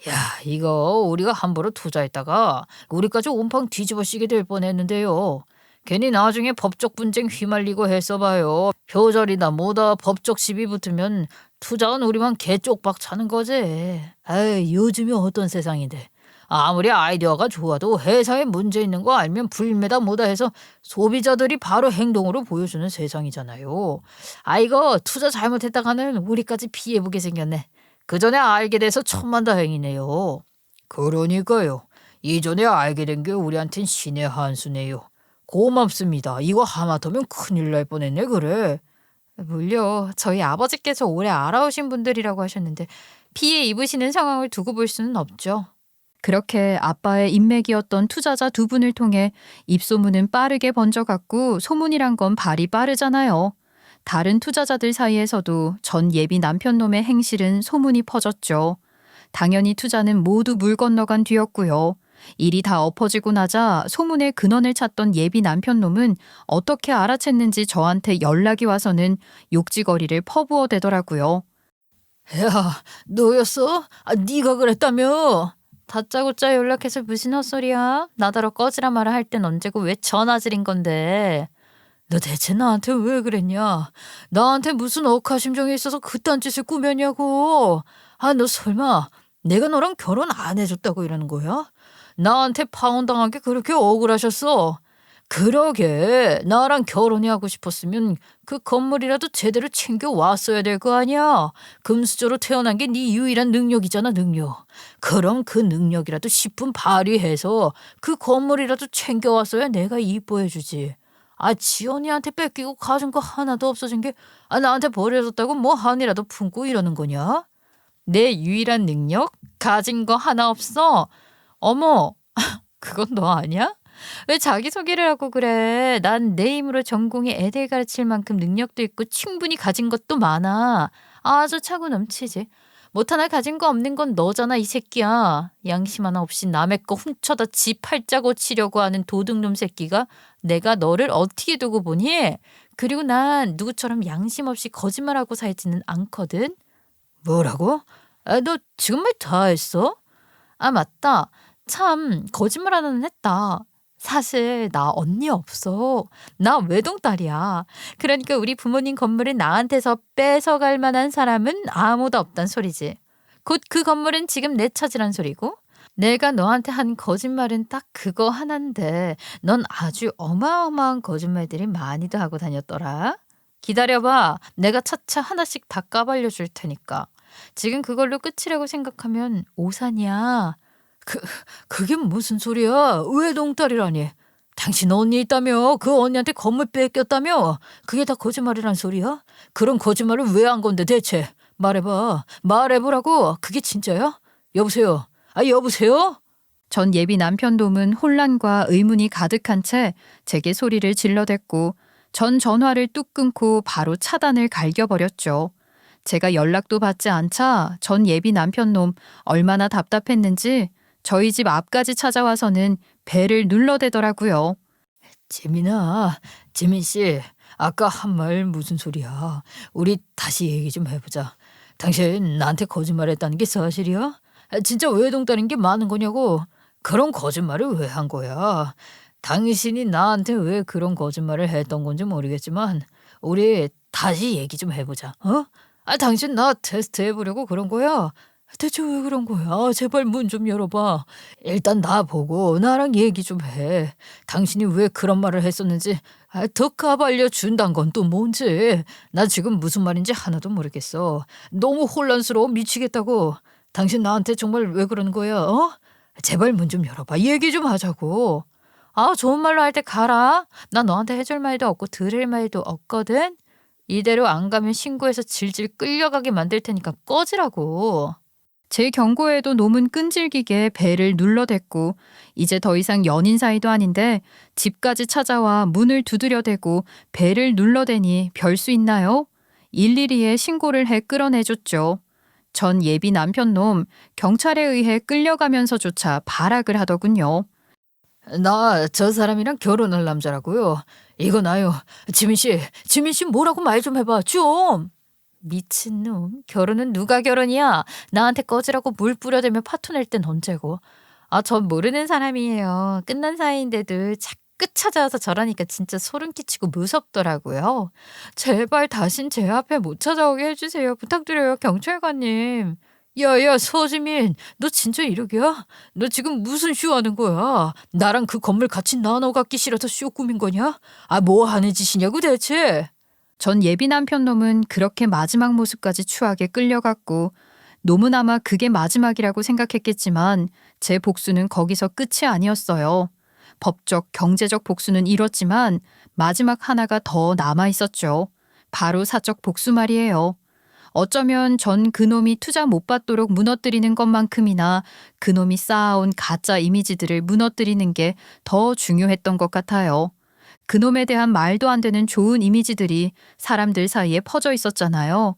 야, 이거 우리가 함부로 투자했다가 우리까지 온팡 뒤집어 씌게 될 뻔했는데요. 괜히 나중에 법적 분쟁 휘말리고 했어봐요. 표절이다 뭐다 법적 시비 붙으면 투자한 우리만 개쪽박 차는 거지. 아이, 요즘이 어떤 세상인데. 아무리 아이디어가 좋아도 회사에 문제 있는 거 알면 불매다 뭐다 해서 소비자들이 바로 행동으로 보여주는 세상이잖아요. 아, 이거 투자 잘못했다가는 우리까지 피해보게 생겼네. 그 전에 알게 돼서 천만다행이네요. 그러니까요. 이전에 알게 된 게 우리한텐 신의 한 수네요. 고맙습니다. 이거 하마터면 큰일 날 뻔했네 그래. 물려 저희 아버지께서 오래 알아오신 분들이라고 하셨는데 피해 입으시는 상황을 두고 볼 수는 없죠. 그렇게 아빠의 인맥이었던 투자자 두 분을 통해 입소문은 빠르게 번져갔고 소문이란 건 발이 빠르잖아요. 다른 투자자들 사이에서도 전 예비 남편놈의 행실은 소문이 퍼졌죠. 당연히 투자는 모두 물 건너간 뒤였고요. 일이 다 엎어지고 나자 소문의 근원을 찾던 예비 남편놈은 어떻게 알아챘는지 저한테 연락이 와서는 욕지거리를 퍼부어대더라고요. 야, 너였어? 아, 네가 그랬다며? 다짜고짜 연락해서 무슨 헛소리야? 나더러 꺼지라 말아 할 땐 언제고 왜 전화질인 건데? 너 대체 나한테 왜 그랬냐? 나한테 무슨 억하심정이 있어서 그딴 짓을 꾸몄냐고. 아, 너 설마 내가 너랑 결혼 안 해줬다고 이러는 거야? 나한테 파혼당한 게 그렇게 억울하셨어? 그러게 나랑 결혼이 하고 싶었으면 그 건물이라도 제대로 챙겨왔어야 될 거 아니야. 금수저로 태어난 게 네 유일한 능력이잖아, 능력. 그럼 그 능력이라도 10분 발휘해서 그 건물이라도 챙겨왔어야 내가 이뻐해주지. 아, 지연이한테 뺏기고 가진 거 하나도 없어진 게 나한테 버려졌다고 뭐 한이라도 품고 이러는 거냐? 내 유일한 능력? 가진 거 하나 없어? 어머, 그건 너 아니야? 왜 자기소개를 하고 그래? 난 내 힘으로 전공에 애들 가르칠 만큼 능력도 있고 충분히 가진 것도 많아. 아주 차고 넘치지. 못 하나 가진 거 없는 건 너잖아, 이 새끼야. 양심 하나 없이 남의 거 훔쳐다 지 팔자 고치려고 하는 도둑놈 새끼가 내가 너를 어떻게 두고 보니? 그리고 난 누구처럼 양심 없이 거짓말하고 살지는 않거든. 뭐라고? 아, 너 지금 말 다 했어? 아, 맞다. 참 거짓말 하나는 했다. 사실 나 언니 없어. 나 외동딸이야. 그러니까 우리 부모님 건물을 나한테서 뺏어갈 만한 사람은 아무도 없단 소리지. 곧 그 건물은 지금 내 차지란 소리고 내가 너한테 한 거짓말은 딱 그거 하나인데 넌 아주 어마어마한 거짓말들이 많이도 하고 다녔더라. 기다려봐. 내가 차차 하나씩 다 까발려 줄 테니까. 지금 그걸로 끝이라고 생각하면 오산이야. 그게 무슨 소리야? 외동딸이라니. 당신 언니 있다며? 그 언니한테 건물 뺏겼다며? 그게 다 거짓말이란 소리야? 그런 거짓말을 왜 한 건데 대체? 말해봐. 말해보라고. 그게 진짜야? 여보세요? 아, 여보세요? 전 예비 남편놈은 혼란과 의문이 가득한 채 제게 소리를 질러댔고 전 전화를 뚝 끊고 바로 차단을 갈겨버렸죠. 제가 연락도 받지 않자 전 예비 남편놈 얼마나 답답했는지 저희 집 앞까지 찾아와서는 배를 눌러대더라고요. 지민 씨, 아까 한 말 무슨 소리야? 우리 다시 얘기 좀 해보자. 당신 나한테 거짓말했다는 게 사실이야? 진짜 외동딸인 게 많은 거냐고? 그런 거짓말을 왜 한 거야? 당신이 나한테 왜 그런 거짓말을 했던 건지 모르겠지만 우리 다시 얘기 좀 해보자. 어? 아, 당신 나 테스트 해보려고 그런 거야? 대체 왜 그런 거야? 제발 문 좀 열어봐. 일단 나 보고 나랑 얘기 좀 해. 당신이 왜 그런 말을 했었는지 더 까발려 준단 건 또 뭔지. 나 지금 무슨 말인지 하나도 모르겠어. 너무 혼란스러워 미치겠다고. 당신 나한테 정말 왜 그러는 거야? 어? 제발 문 좀 열어봐. 얘기 좀 하자고. 아, 좋은 말로 할 때 가라. 나 너한테 해줄 말도 없고 들을 말도 없거든. 이대로 안 가면 신고해서 질질 끌려가게 만들 테니까 꺼지라고. 제 경고에도 놈은 끈질기게 배를 눌러댔고 이제 더 이상 연인 사이도 아닌데 집까지 찾아와 문을 두드려대고 배를 눌러대니 별 수 있나요? 112에 신고를 해 끌어내줬죠. 전 예비 남편놈 경찰에 의해 끌려가면서조차 발악을 하더군요. 나 저 사람이랑 결혼할 남자라고요. 이거 나요. 지민 씨 뭐라고 말 좀 해봐 좀. 미친놈. 결혼은 누가 결혼이야. 나한테 꺼지라고 물 뿌려대며 파토 낼 땐 언제고. 전 모르는 사람이에요. 끝난 사이인데도 자꾸 찾아와서 저러니까 진짜 소름 끼치고 무섭더라고요. 제발 다신 제 앞에 못 찾아오게 해주세요. 부탁드려요 경찰관님. 야야 서지민 너 진짜 이러기야? 너 지금 무슨 쇼 하는 거야? 나랑 그 건물 같이 나눠 갖기 싫어서 쇼 꾸민 거냐? 뭐 하는 짓이냐고 대체? 전 예비 남편놈은 그렇게 마지막 모습까지 추하게 끌려갔고 놈은 아마 그게 마지막이라고 생각했겠지만 제 복수는 거기서 끝이 아니었어요. 법적, 경제적 복수는 이뤘지만 마지막 하나가 더 남아 있었죠. 바로 사적 복수 말이에요. 어쩌면 전 그놈이 투자 못 받도록 무너뜨리는 것만큼이나 그놈이 쌓아온 가짜 이미지들을 무너뜨리는 게 더 중요했던 것 같아요. 그놈에 대한 말도 안 되는 좋은 이미지들이 사람들 사이에 퍼져 있었잖아요.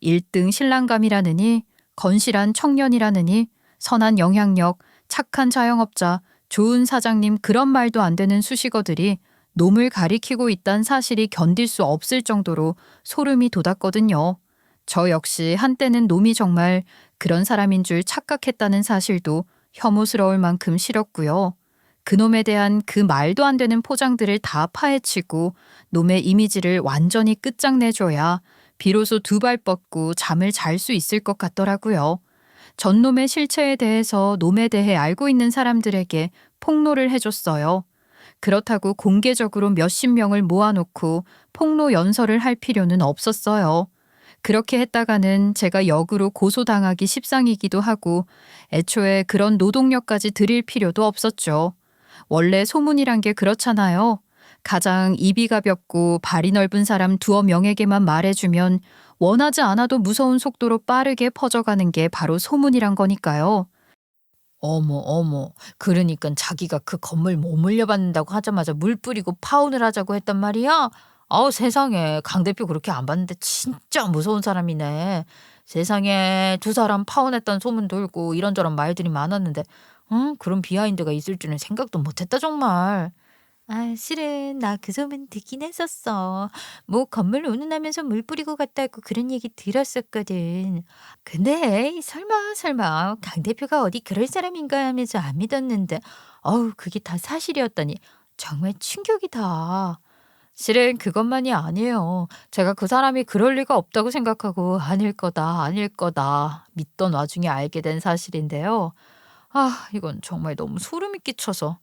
1등 신랑감이라느니, 건실한 청년이라느니, 선한 영향력, 착한 자영업자, 좋은 사장님 그런 말도 안 되는 수식어들이 놈을 가리키고 있다는 사실이 견딜 수 없을 정도로 소름이 돋았거든요. 저 역시 한때는 놈이 정말 그런 사람인 줄 착각했다는 사실도 혐오스러울 만큼 싫었고요. 그놈에 대한 그 말도 안 되는 포장들을 다 파헤치고 놈의 이미지를 완전히 끝장내줘야 비로소 두 발 뻗고 잠을 잘 수 있을 것 같더라고요. 전놈의 실체에 대해서 놈에 대해 알고 있는 사람들에게 폭로를 해줬어요. 그렇다고 공개적으로 몇십 명을 모아놓고 폭로 연설을 할 필요는 없었어요. 그렇게 했다가는 제가 역으로 고소당하기 십상이기도 하고 애초에 그런 노동력까지 들일 필요도 없었죠. 원래 소문이란 게 그렇잖아요. 가장 입이 가볍고 발이 넓은 사람 두어 명에게만 말해주면 원하지 않아도 무서운 속도로 빠르게 퍼져가는 게 바로 소문이란 거니까요. 어머. 그러니까 자기가 그 건물 못 물려받는다고 하자마자 물 뿌리고 파혼을 하자고 했단 말이야? 세상에. 강 대표 그렇게 안 봤는데 진짜 무서운 사람이네. 세상에 두 사람 파혼했다는 소문 돌고 이런저런 말들이 많았는데 그런 비하인드가 있을 줄은 생각도 못했다 정말. 실은 나 그 소문 듣긴 했었어. 뭐 건물 운운하면서 물 뿌리고 갔다고 그런 얘기 들었었거든. 근데 에이, 설마 강 대표가 어디 그럴 사람인가 하면서 안 믿었는데 그게 다 사실이었다니 정말 충격이다. 실은 그것만이 아니에요. 제가 그 사람이 그럴 리가 없다고 생각하고 아닐 거다 믿던 와중에 알게 된 사실인데요. 이건 정말 너무 소름이 끼쳐서.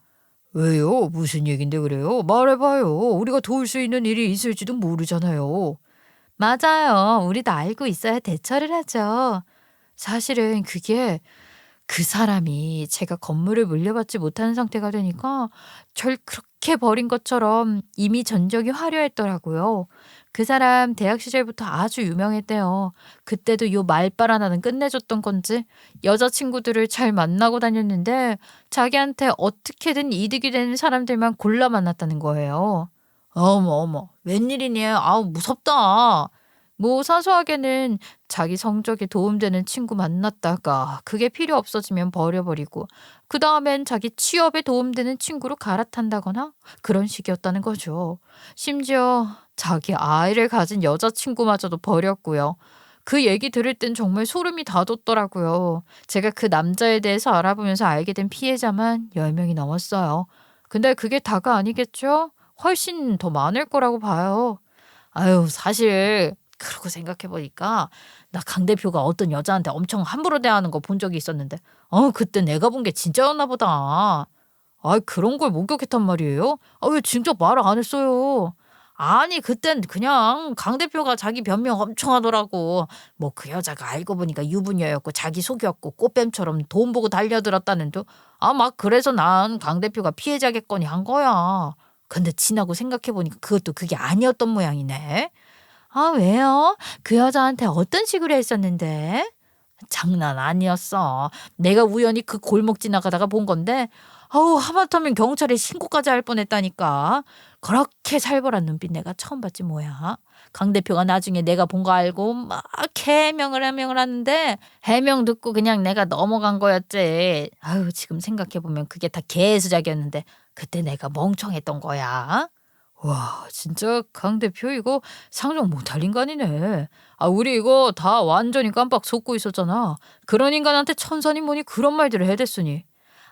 왜요? 무슨 얘긴데 그래요? 말해봐요. 우리가 도울 수 있는 일이 있을지도 모르잖아요. 맞아요. 우리도 알고 있어야 대처를 하죠. 사실은 그게 그 사람이 제가 건물을 물려받지 못하는 상태가 되니까 절 그렇게 버린 것처럼 이미 전적이 화려했더라고요. 그 사람 대학 시절부터 아주 유명했대요. 그때도 요 말빨 하나는 끝내줬던 건지 여자친구들을 잘 만나고 다녔는데 자기한테 어떻게든 이득이 되는 사람들만 골라 만났다는 거예요. 어머, 웬일이니? 무섭다. 뭐 사소하게는 자기 성적에 도움되는 친구 만났다가 그게 필요 없어지면 버려버리고 그 다음엔 자기 취업에 도움되는 친구로 갈아탄다거나 그런 식이었다는 거죠. 심지어 자기 아이를 가진 여자친구마저도 버렸고요. 그 얘기 들을 땐 정말 소름이 다 돋더라고요. 제가 그 남자에 대해서 알아보면서 알게 된 피해자만 10명이 넘었어요. 근데 그게 다가 아니겠죠? 훨씬 더 많을 거라고 봐요. 사실 그러고 생각해보니까 나 강 대표가 어떤 여자한테 엄청 함부로 대하는 거 본 적이 있었는데 그때 내가 본 게 진짜였나 보다. 그런 걸 목격했단 말이에요? 왜 진짜 말을 안 했어요? 아니 그땐 그냥 강 대표가 자기 변명 엄청 하더라고. 뭐 그 여자가 알고 보니까 유부녀였고 자기 속였고 꽃뱀처럼 돈 보고 달려들었다는 둥. 막 그래서 난 강 대표가 피해자겠거니 한 거야. 근데 지나고 생각해보니까 그것도 그게 아니었던 모양이네. 아, 왜요? 그 여자한테 어떤 식으로 했었는데? 장난 아니었어. 내가 우연히 그 골목 지나가다가 본 건데 아우 하마터면 경찰에 신고까지 할 뻔했다니까. 그렇게 살벌한 눈빛 내가 처음 봤지 뭐야. 강 대표가 나중에 내가 본 거 알고 막 해명을 하는데 해명 듣고 그냥 내가 넘어간 거였지. 아유 지금 생각해보면 그게 다 개수작이었는데 그때 내가 멍청했던 거야. 와 진짜 강 대표 이거 상종 못할 인간이네. 아 우리 이거 다 완전히 깜빡 속고 있었잖아. 그런 인간한테 천사니 뭐니 그런 말들을 해댔으니.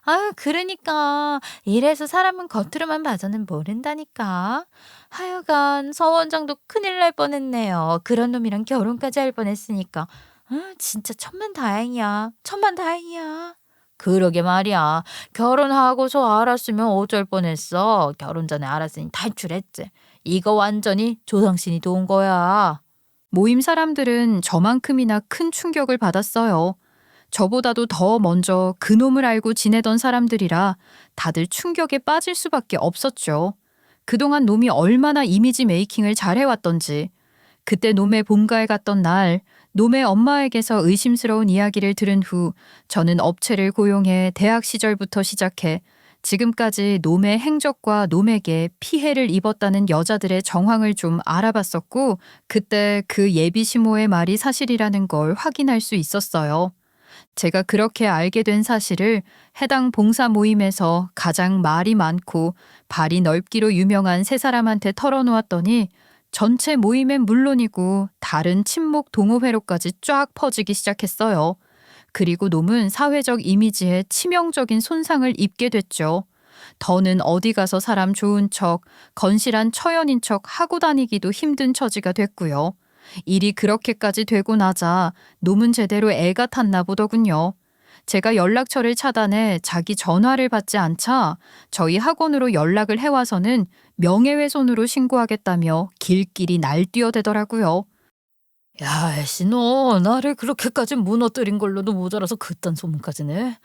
아유, 그러니까 이래서 사람은 겉으로만 봐서는 모른다니까. 하여간 서 원장도 큰일 날 뻔했네요. 그런 놈이랑 결혼까지 할 뻔했으니까. 진짜 천만다행이야. 천만다행이야. 그러게 말이야. 결혼하고서 알았으면 어쩔 뻔했어. 결혼 전에 알았으니 탈출했지. 이거 완전히 조상신이 도운 거야. 모임 사람들은 저만큼이나 큰 충격을 받았어요. 저보다도 더 먼저 그놈을 알고 지내던 사람들이라 다들 충격에 빠질 수밖에 없었죠. 그동안 놈이 얼마나 이미지 메이킹을 잘해왔던지. 그때 놈의 본가에 갔던 날 놈의 엄마에게서 의심스러운 이야기를 들은 후 저는 업체를 고용해 대학 시절부터 시작해 지금까지 놈의 행적과 놈에게 피해를 입었다는 여자들의 정황을 좀 알아봤었고 그때 그 예비시모의 말이 사실이라는 걸 확인할 수 있었어요. 제가 그렇게 알게 된 사실을 해당 봉사 모임에서 가장 말이 많고 발이 넓기로 유명한 세 사람한테 털어놓았더니 전체 모임엔 물론이고 다른 친목 동호회로까지 쫙 퍼지기 시작했어요. 그리고 놈은 사회적 이미지에 치명적인 손상을 입게 됐죠. 더는 어디 가서 사람 좋은 척, 건실한 처연인 척 하고 다니기도 힘든 처지가 됐고요. 일이 그렇게까지 되고 나자 놈은 제대로 애가 탔나 보더군요. 제가 연락처를 차단해 자기 전화를 받지 않자 저희 학원으로 연락을 해와서는 명예훼손으로 신고하겠다며 길길이 날뛰어대더라고요. 야, 애씨 너 나를 그렇게까지 무너뜨린 걸로도 모자라서 그딴 소문까지 내.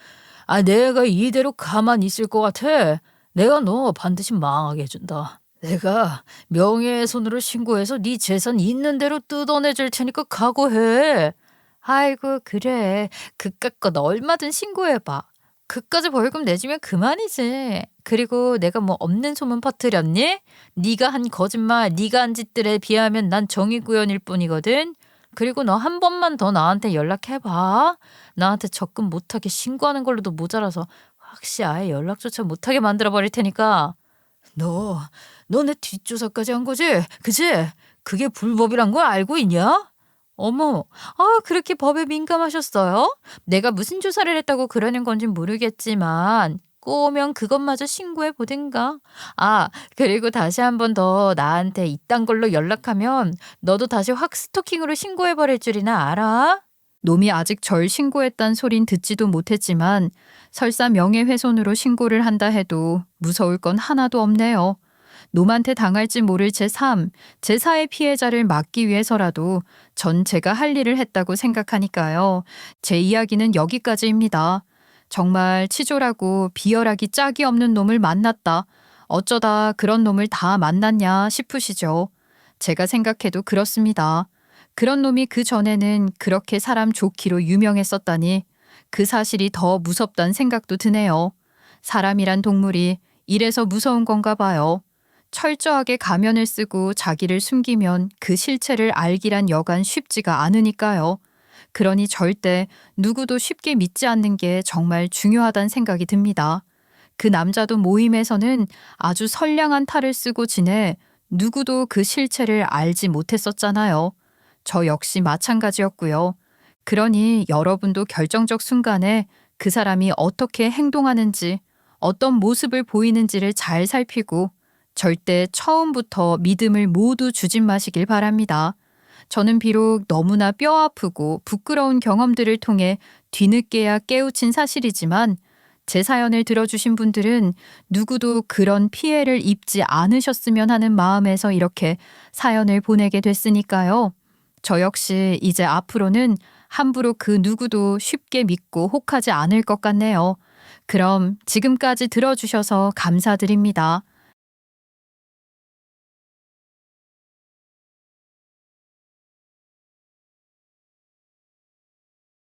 아, 내가 이대로 가만히 있을 것 같아. 내가 너 반드시 망하게 해준다. 내가 명예훼손으로 신고해서 네 재산 있는 대로 뜯어내줄 테니까 각오해. 아이고, 그래. 그깟 건 얼마든 신고해봐. 그까지 벌금 내주면 그만이지. 그리고 내가 뭐 없는 소문 퍼뜨렸니? 네가 한 거짓말, 네가 한 짓들에 비하면 난 정의구현일 뿐이거든. 그리고 너 한 번만 더 나한테 연락해봐. 나한테 접근 못하게 신고하는 걸로도 모자라서 확실히 아예 연락조차 못하게 만들어버릴 테니까. 너 내 뒷조사까지 한 거지? 그치? 그게 불법이란 걸 알고 있냐? 어머, 그렇게 법에 민감하셨어요? 내가 무슨 조사를 했다고 그러는 건지 모르겠지만 꼬우면 그것마저 신고해 보든가. 그리고 다시 한 번 더 나한테 이딴 걸로 연락하면 너도 다시 확 스토킹으로 신고해 버릴 줄이나 알아? 놈이 아직 절 신고했단 소린 듣지도 못했지만 설사 명예훼손으로 신고를 한다 해도 무서울 건 하나도 없네요. 놈한테 당할지 모를 제3, 제4의 피해자를 막기 위해서라도 전 제가 할 일을 했다고 생각하니까요. 제 이야기는 여기까지입니다. 정말 치졸하고 비열하기 짝이 없는 놈을 만났다. 어쩌다 그런 놈을 다 만났냐 싶으시죠. 제가 생각해도 그렇습니다. 그런 놈이 그 전에는 그렇게 사람 좋기로 유명했었다니 그 사실이 더 무섭단 생각도 드네요. 사람이란 동물이 이래서 무서운 건가 봐요. 철저하게 가면을 쓰고 자기를 숨기면 그 실체를 알기란 여간 쉽지가 않으니까요. 그러니 절대 누구도 쉽게 믿지 않는 게 정말 중요하단 생각이 듭니다. 그 남자도 모임에서는 아주 선량한 탈을 쓰고 지내 누구도 그 실체를 알지 못했었잖아요. 저 역시 마찬가지였고요. 그러니 여러분도 결정적 순간에 그 사람이 어떻게 행동하는지, 어떤 모습을 보이는지를 잘 살피고 절대 처음부터 믿음을 모두 주진 마시길 바랍니다. 저는 비록 너무나 뼈아프고 부끄러운 경험들을 통해 뒤늦게야 깨우친 사실이지만 제 사연을 들어주신 분들은 누구도 그런 피해를 입지 않으셨으면 하는 마음에서 이렇게 사연을 보내게 됐으니까요. 저 역시 이제 앞으로는 함부로 그 누구도 쉽게 믿고 혹하지 않을 것 같네요. 그럼 지금까지 들어주셔서 감사드립니다.